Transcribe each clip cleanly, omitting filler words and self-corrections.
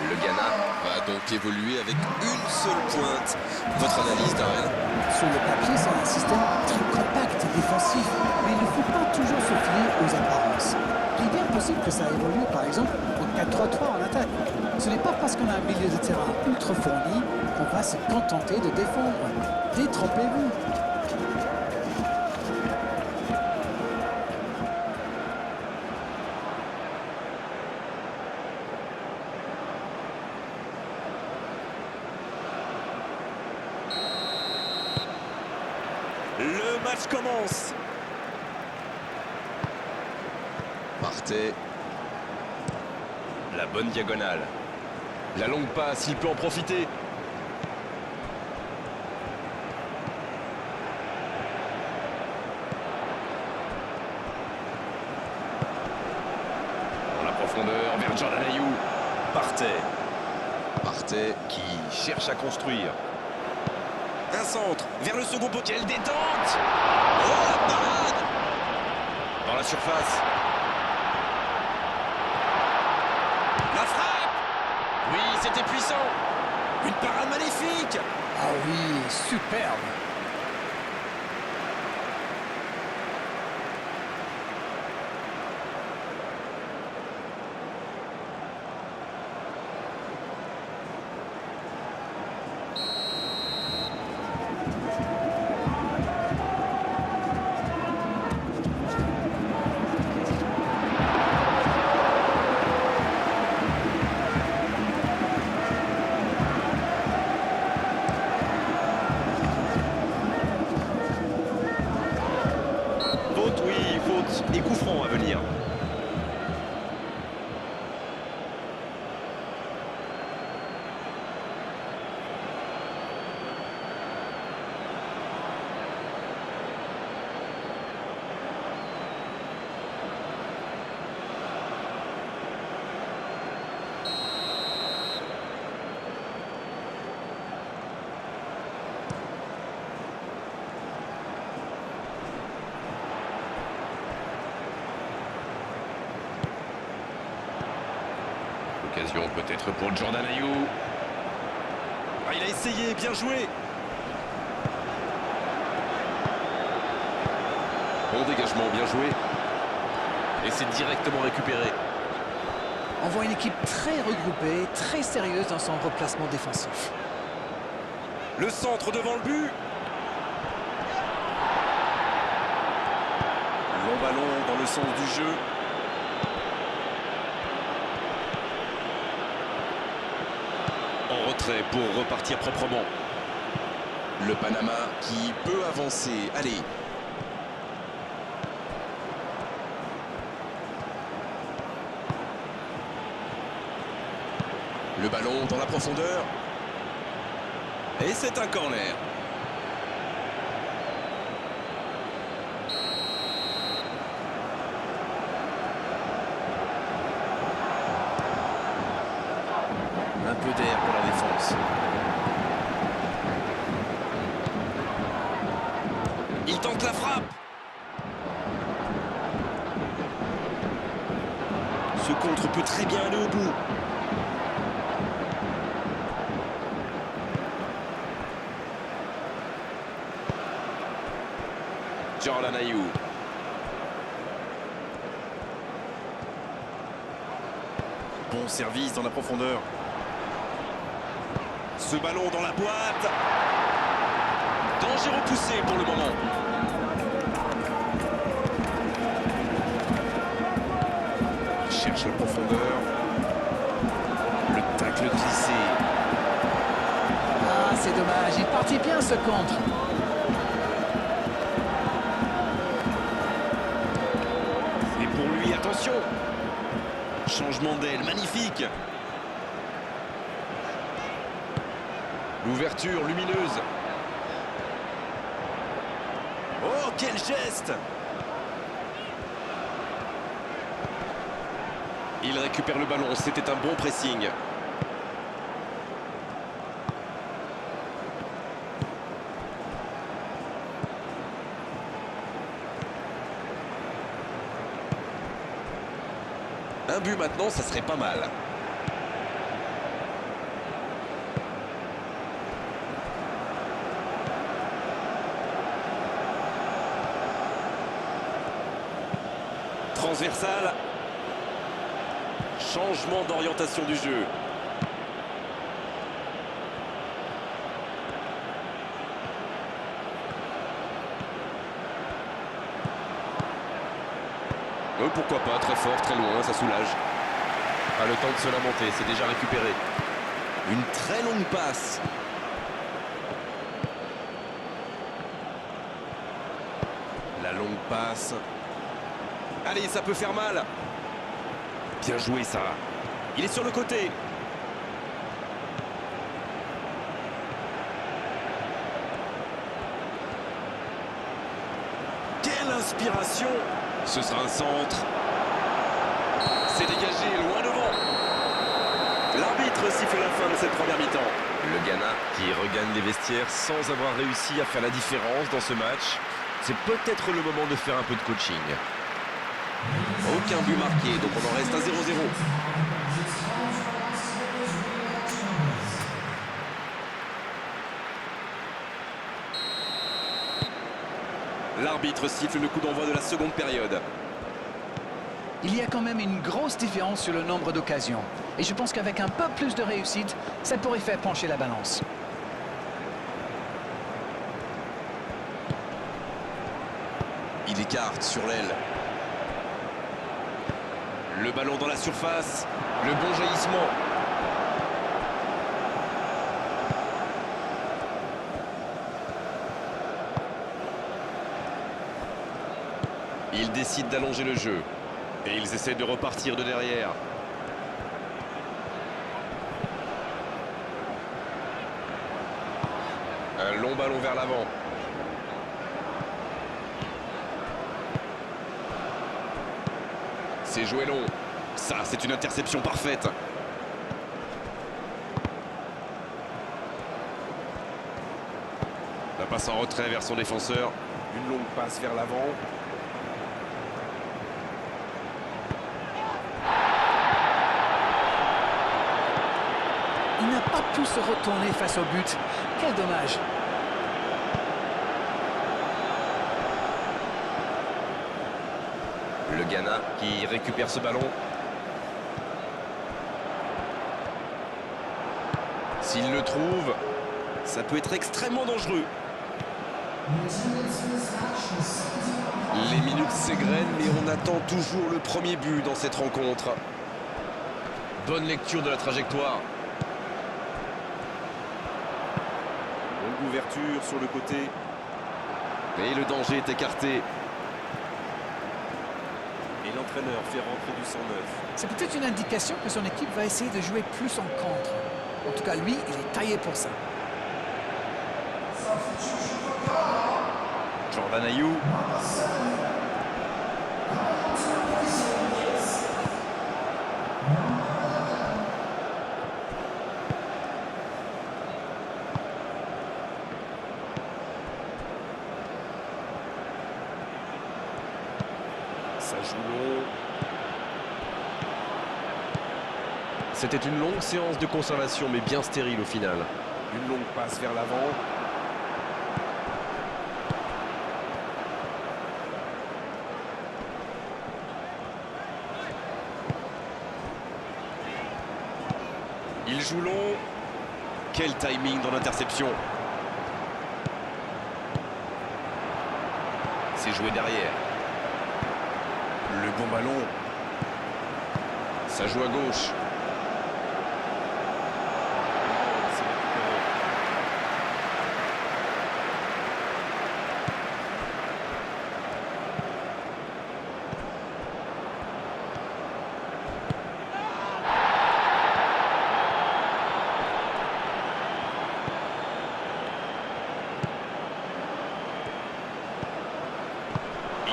Le Ghana va donc évoluer avec une seule pointe. Votre analyse, Darren? Sur le papier, c'est un système très compact et défensif, mais il ne faut pas toujours se fier aux apparences. Il est bien possible que ça évolue, par exemple, en 4-3-3 en attaque. Ce n'est pas parce qu'on a un milieu de terrain ultra fourni qu'on va se contenter de défendre. Détrompez-vous. Le match commence. Partez. La bonne diagonale. La longue passe, il peut en profiter. Dans la profondeur, vers Jordan Ayew. Partez, qui cherche à construire. Un centre vers le second poteau. Quelle détente! Oh, la parade! Dans la surface. La frappe. Oui, c'était puissant. Une parade magnifique. Ah oui, superbe. Faute, oui, faute. Et coup franc à venir. Occasion peut-être pour Jordan Ayew. Ah, il a essayé, bien joué. Bon dégagement, bien joué. Et c'est directement récupéré. On voit une équipe très regroupée, très sérieuse dans son replacement défensif. Le centre devant le but. Long ballon dans le sens du jeu. En retrait pour repartir proprement. Le Panama qui peut avancer. Allez. Le ballon dans la profondeur. Et c'est un corner. Un peu d'air pour la défense. Il tente la frappe. Ce contre peut très bien aller au bout. Jordan Ayew. Bon service dans la profondeur. Ce ballon dans la boîte. Danger repoussé pour le moment. Il cherche la profondeur. Le tacle glissé. Ah, c'est dommage, il partit bien ce contre. Et pour lui, attention. Changement d'aile, magnifique. L'ouverture lumineuse. Oh, quel geste! Il récupère le ballon, c'était un bon pressing. Un but maintenant, ça serait pas mal. transversale. Changement d'orientation du jeu. Pourquoi pas, très fort, très loin, ça soulage. Pas le temps de se lamenter, c'est déjà récupéré. Une très longue passe. La longue passe. Allez, ça peut faire mal. Bien joué, ça. Il est sur le côté. Quelle inspiration! Ce sera un centre. C'est dégagé, loin devant. L'arbitre siffle la fin de cette première mi-temps. Le Ghana qui regagne les vestiaires sans avoir réussi à faire la différence dans ce match. C'est peut-être le moment de faire un peu de coaching. Aucun but marqué, donc on en reste à 0-0. L'arbitre siffle le coup d'envoi de la seconde période. Il y a quand même une grosse différence sur le nombre d'occasions. Et je pense qu'avec un peu plus de réussite, ça pourrait faire pencher la balance. Il écarte sur l'aile. Le ballon dans la surface. Le bon jaillissement. Ils décident d'allonger le jeu. Et ils essaient de repartir de derrière. Un long ballon vers l'avant. C'est joué long. Ça, c'est une interception parfaite. La passe en retrait vers son défenseur. Une longue passe vers l'avant. Il n'a pas pu se retourner face au but. Quel dommage. Le Ghana qui récupère ce ballon. S'il le trouve, ça peut être extrêmement dangereux. Les minutes s'égrènent, mais on attend toujours le premier but dans cette rencontre. Bonne lecture de la trajectoire. Longue ouverture sur le côté. Mais le danger est écarté. Et l'entraîneur fait rentrer du 109. C'est peut-être une indication que son équipe va essayer de jouer plus en contre. En tout cas, lui, il est taillé pour ça. Jordan Ayew. Ça joue long. C'était une longue séance de conservation, mais bien stérile au final. Une longue passe vers l'avant. Il joue long. Quel timing dans l'interception. C'est joué derrière. Le bon ballon. Ça joue à gauche. C'est récupéré.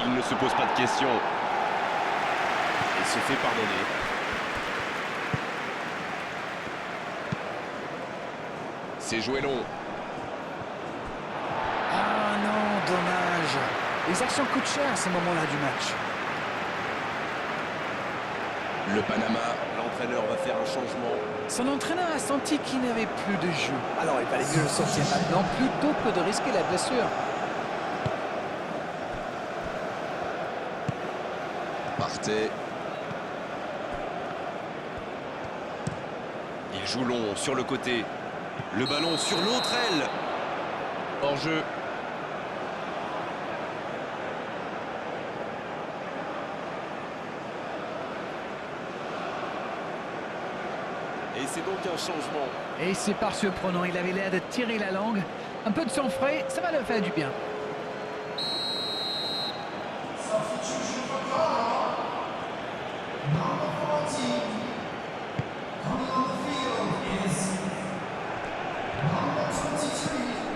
Il ne se pose pas de questions. Il se fait pardonner. C'est joué long. Ah non, dommage. Les actions coûtent cher à ces moments-là du match. Le Panama, l'entraîneur va faire un changement. Son entraîneur a senti qu'il n'avait plus de jeu. Alors il fallait mieux le sortir maintenant plutôt que de risquer la blessure. Partez. Il joue long sur le côté. Le ballon sur l'autre aile. Hors jeu. Et c'est donc un changement. Et c'est par surprenant, il avait l'air de tirer la langue. Un peu de sang frais, ça va le faire du bien.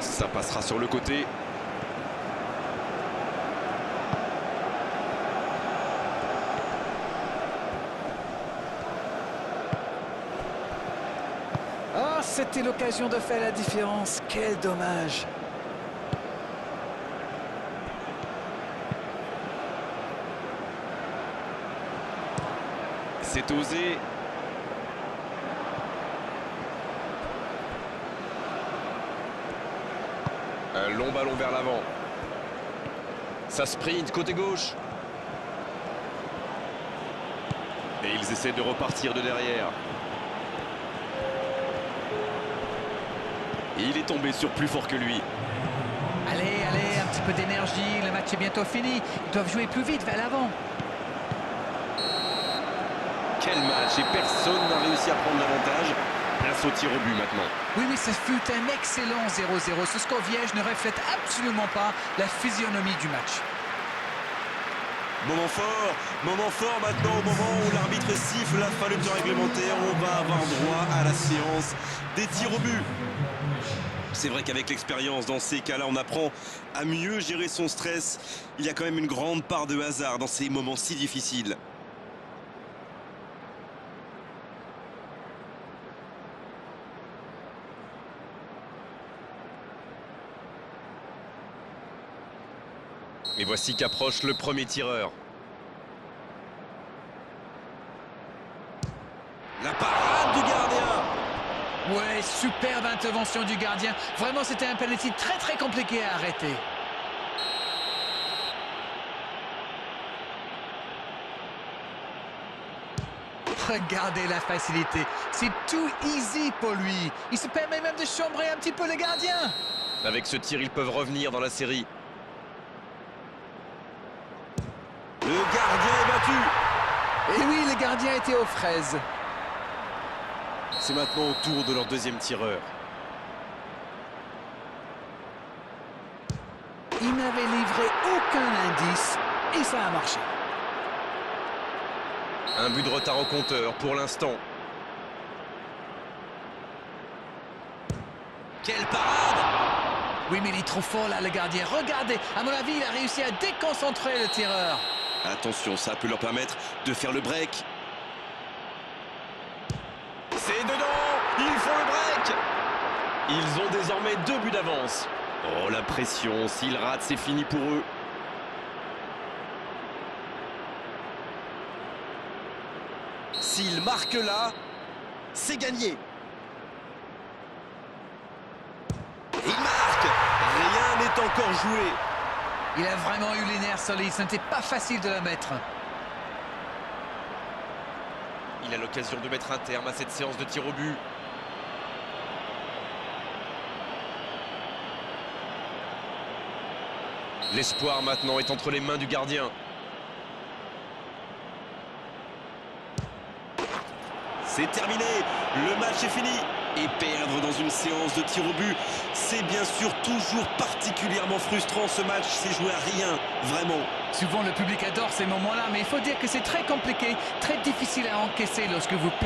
Ça passera sur le côté. Oh, c'était l'occasion de faire la différence. Quel dommage. C'est osé. Un long ballon vers l'avant. Ça sprint côté gauche. Et ils essaient de repartir de derrière. Et il est tombé sur plus fort que lui. Allez, allez, un petit peu d'énergie. Le match est bientôt fini. Ils doivent jouer plus vite vers l'avant. Quel match, et personne n'a réussi à prendre l'avantage. Place au tir au but maintenant. Oui, mais ce fut un excellent 0-0. Ce score vierge ne reflète absolument pas la physionomie du match. Moment fort maintenant au moment où l'arbitre siffle la fin du temps réglementaire. On va avoir droit à la séance des tirs au but. C'est vrai qu'avec l'expérience, dans ces cas-là, on apprend à mieux gérer son stress. Il y a quand même une grande part de hasard dans ces moments si difficiles. Et voici qu'approche le premier tireur. La parade du gardien. Ouais, superbe intervention du gardien. Vraiment, c'était un penalty très compliqué à arrêter. Regardez la facilité. C'est tout easy pour lui. Il se permet même de chambrer un petit peu le gardien. Avec ce tir, ils peuvent revenir dans la série. Le gardien est battu. Et oui, le gardien était aux fraises. C'est maintenant au tour de leur deuxième tireur. Il n'avait livré aucun indice et ça a marché. Un but de retard au compteur pour l'instant. Quelle parade! Oui, mais il est trop fort là, le gardien. Regardez, à mon avis, il a réussi à déconcentrer le tireur. Attention, ça peut leur permettre de faire le break. C'est dedans! Ils font le break! Ils ont désormais 2 buts d'avance. Oh, la pression. S'ils ratent, c'est fini pour eux. S'ils marquent là, c'est gagné. Ils marquent. Rien n'est encore joué. Il a vraiment eu les nerfs solides. Ce n'était pas facile de la mettre. Il a l'occasion de mettre un terme à cette séance de tir au but. L'espoir maintenant est entre les mains du gardien. C'est terminé. Le match est fini. Et perdre dans une séance de tir au but, c'est bien sûr toujours particulièrement frustrant. Ce match, c'est joué à rien, vraiment. Souvent, le public adore ces moments-là, mais il faut dire que c'est très compliqué, très difficile à encaisser lorsque vous perdez.